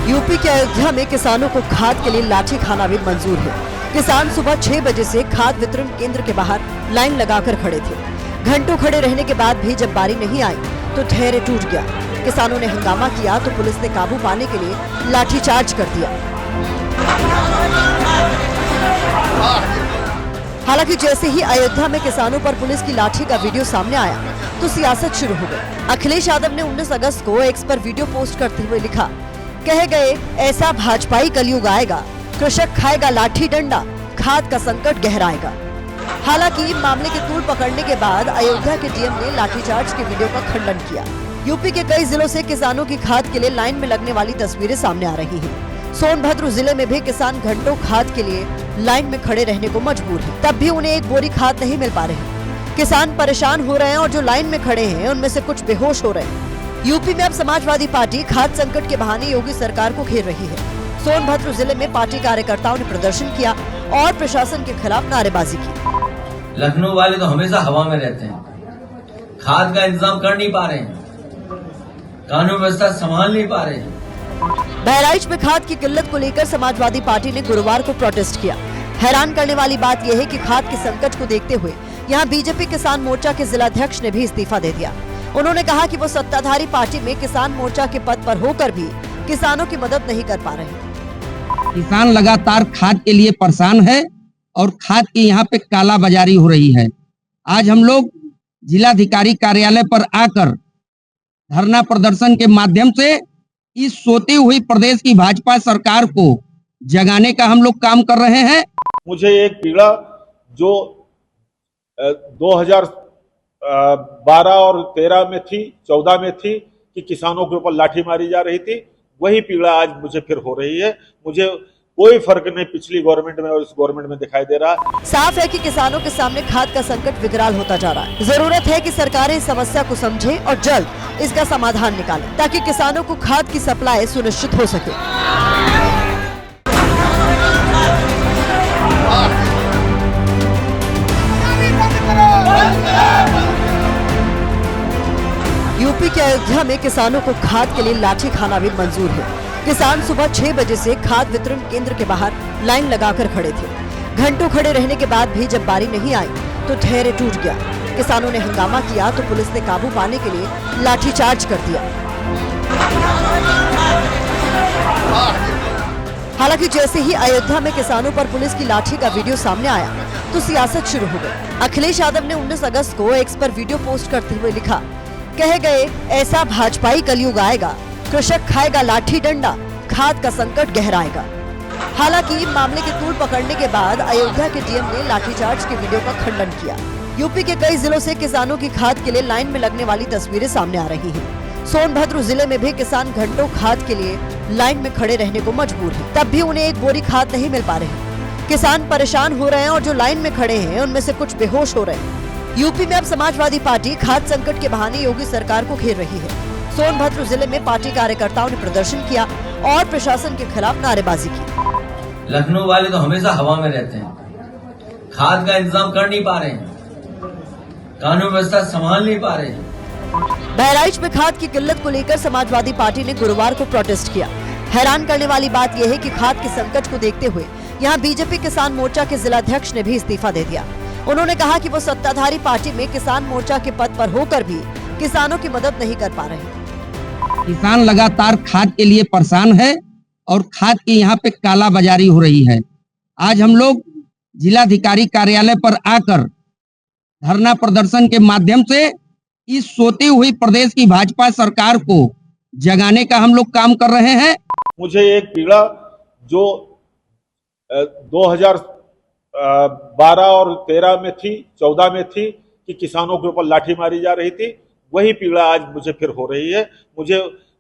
UP के अयोध्या में किसानों को खाद के लिए लाठी खाना भी मंजूर है। किसान सुबह 6 बजे से खाद वितरण केंद्र के बाहर लाइन लगाकर खड़े थे। घंटों खड़े रहने के बाद भी जब बारी नहीं आई तो धैर्य टूट गया। किसानों ने हंगामा किया तो पुलिस ने काबू पाने के लिए लाठीचार्ज कर दिया। हालांकि जैसे ही अयोध्या में किसानों पर पुलिस की लाठी का वीडियो सामने आया तो सियासत शुरू हो गई। अखिलेश यादव ने 19 अगस्त को एक्स पर वीडियो पोस्ट करते हुए लिखा, कह गए ऐसा भाजपाई कलयुग आएगा, कृषक खाएगा लाठी डंडा, खाद का संकट गहराएगा। हालांकि मामले की तूल पकड़ने के बाद अयोध्या के डीएम ने लाठीचार्ज के वीडियो का खंडन किया। यूपी के कई जिलों से किसानों की खाद के लिए लाइन में लगने वाली तस्वीरें सामने आ रही हैं। सोनभद्र जिले में भी किसान घंटों खाद के लिए लाइन में खड़े रहने को मजबूर हैं। तब भी उन्हें एक बोरी खाद नहीं मिल पा रही। किसान परेशान हो रहे हैं और जो लाइन में खड़े हैं उनमें से कुछ बेहोश हो रहे हैं। यूपी में अब समाजवादी पार्टी खाद संकट के बहाने योगी सरकार को घेर रही है। सोनभद्र जिले में पार्टी कार्यकर्ताओं ने प्रदर्शन किया और प्रशासन के खिलाफ नारेबाजी की। लखनऊ वाले तो हमेशा हवा में रहते हैं, खाद का इंतजाम कर नहीं पा रहे हैं, कानून व्यवस्था संभाल नहीं पा रहे हैं। बहराइच में खाद की किल्लत को लेकर समाजवादी पार्टी ने गुरुवार को प्रोटेस्ट किया। हैरान करने वाली बात यह है कि खाद के संकट को देखते हुए यहाँ बीजेपी किसान मोर्चा के जिलाध्यक्ष ने भी इस्तीफा दे दिया। उन्होंने कहा कि वो सत्ताधारी पार्टी में किसान मोर्चा के पद पर होकर भी किसानों की मदद नहीं कर पा रहे। किसान लगातार खाद के लिए परेशान है और खाद की यहाँ पे काला बाजारी हो रही है। आज हम लोग जिलाधिकारी कार्यालय पर आकर धरना प्रदर्शन के माध्यम से इस सोती हुई प्रदेश की भाजपा सरकार को जगाने का हम लोग काम कर रहे हैं। मुझे एक पीड़ा जो 2012 और 13 में थी, 14 में थी कि किसानों के ऊपर लाठी मारी जा रही थी, वही पीड़ा आज मुझे फिर हो रही है। मुझे कोई फर्क नहीं पिछली गवर्नमेंट में और इस गवर्नमेंट में दिखाई दे रहा। साफ है कि किसानों के सामने खाद का संकट विकराल होता जा रहा है। जरूरत है कि सरकारें इस समस्या को समझें और जल्द इसका समाधान निकालें ताकि किसानों को खाद की सप्लाई सुनिश्चित हो सके। यूपी के अयोध्या में किसानों को खाद के लिए लाठी खाना भी मंजूर है। किसान सुबह 6 बजे से खाद वितरण केंद्र के बाहर लाइन लगाकर खड़े थे। घंटों खड़े रहने के बाद भी जब बारी नहीं आई तो धैर्य टूट गया। किसानों ने हंगामा किया तो पुलिस ने काबू पाने के लिए लाठीचार्ज कर दिया। हालांकि जैसे ही अयोध्या में किसानों पर पुलिस की लाठी का वीडियो सामने आया तो सियासत शुरू हो गई। अखिलेश यादव ने 19 अगस्त को एक्स पर वीडियो पोस्ट करते हुए लिखा, कह गए ऐसा भाजपाई कलयुग आएगा, कृषक खाएगा लाठी डंडा, खाद का संकट गहराएगा। हालांकि मामले की तूल पकड़ने के बाद अयोध्या के डीएम ने लाठीचार्ज के वीडियो का खंडन किया। यूपी के कई जिलों से किसानों की खाद के लिए लाइन में लगने वाली तस्वीरें सामने आ रही हैं। सोनभद्र जिले में भी किसान घंटों खाद के लिए लाइन में खड़े रहने को मजबूर हैं। तब भी उन्हें एक बोरी खाद नहीं मिल पा रही। किसान परेशान हो रहे हैं और जो लाइन में खड़े हैं उनमें से कुछ बेहोश हो रहे हैं। यूपी में अब समाजवादी पार्टी खाद्य संकट के बहाने योगी सरकार को घेर रही है। सोनभद्र जिले में पार्टी कार्यकर्ताओं ने प्रदर्शन किया और प्रशासन के खिलाफ नारेबाजी की। लखनऊ वाले तो हमेशा हवा में रहते हैं, खाद का इंतजाम कर नहीं पा रहे हैं, कानून व्यवस्था संभाल नहीं पा रहे हैं। बहराइच में खाद की किल्लत को लेकर समाजवादी पार्टी ने गुरुवार को प्रोटेस्ट किया। हैरान करने वाली बात यह है कि खाद के संकट को देखते हुए यहां बीजेपी किसान मोर्चा के जिलाध्यक्ष ने भी इस्तीफा दे दिया। उन्होंने कहा कि वो सत्ताधारी पार्टी में किसान मोर्चा के पद पर होकर भी किसानों की मदद नहीं कर पा रहे। किसान लगातार खाद के लिए परेशान है और खाद की यहाँ पे काला बाजारी हो रही है। आज हम लोग जिलाधिकारी कार्यालय पर आकर धरना प्रदर्शन के माध्यम से इस सोती हुई प्रदेश की भाजपा सरकार को जगाने का हम लोग काम कर रहे हैं। मुझे एक पीड़ा जो 2012 और 13 में थी, 14 में थी कि किसानों के ऊपर लाठी मारी जा रही थी, वही पीड़ा आज मुझे फिर हो रही है। मुझे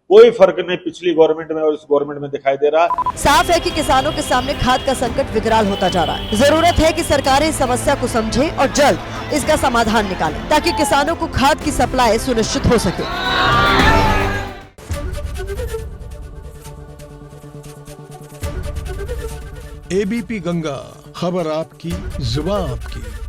कोई फर्क नहीं पिछली गवर्नमेंट में और इस गवर्नमेंट में दिखाई दे रहा। साफ है कि किसानों के सामने खाद का संकट विकराल होता जा रहा है। जरूरत है कि सरकारें इस समस्या को समझें और जल्द इसका समाधान निकालें ताकि किसानों को खाद की सप्लाई सुनिश्चित हो सके। एबीपी गंगा, खबर आपकी, जुबान आपकी।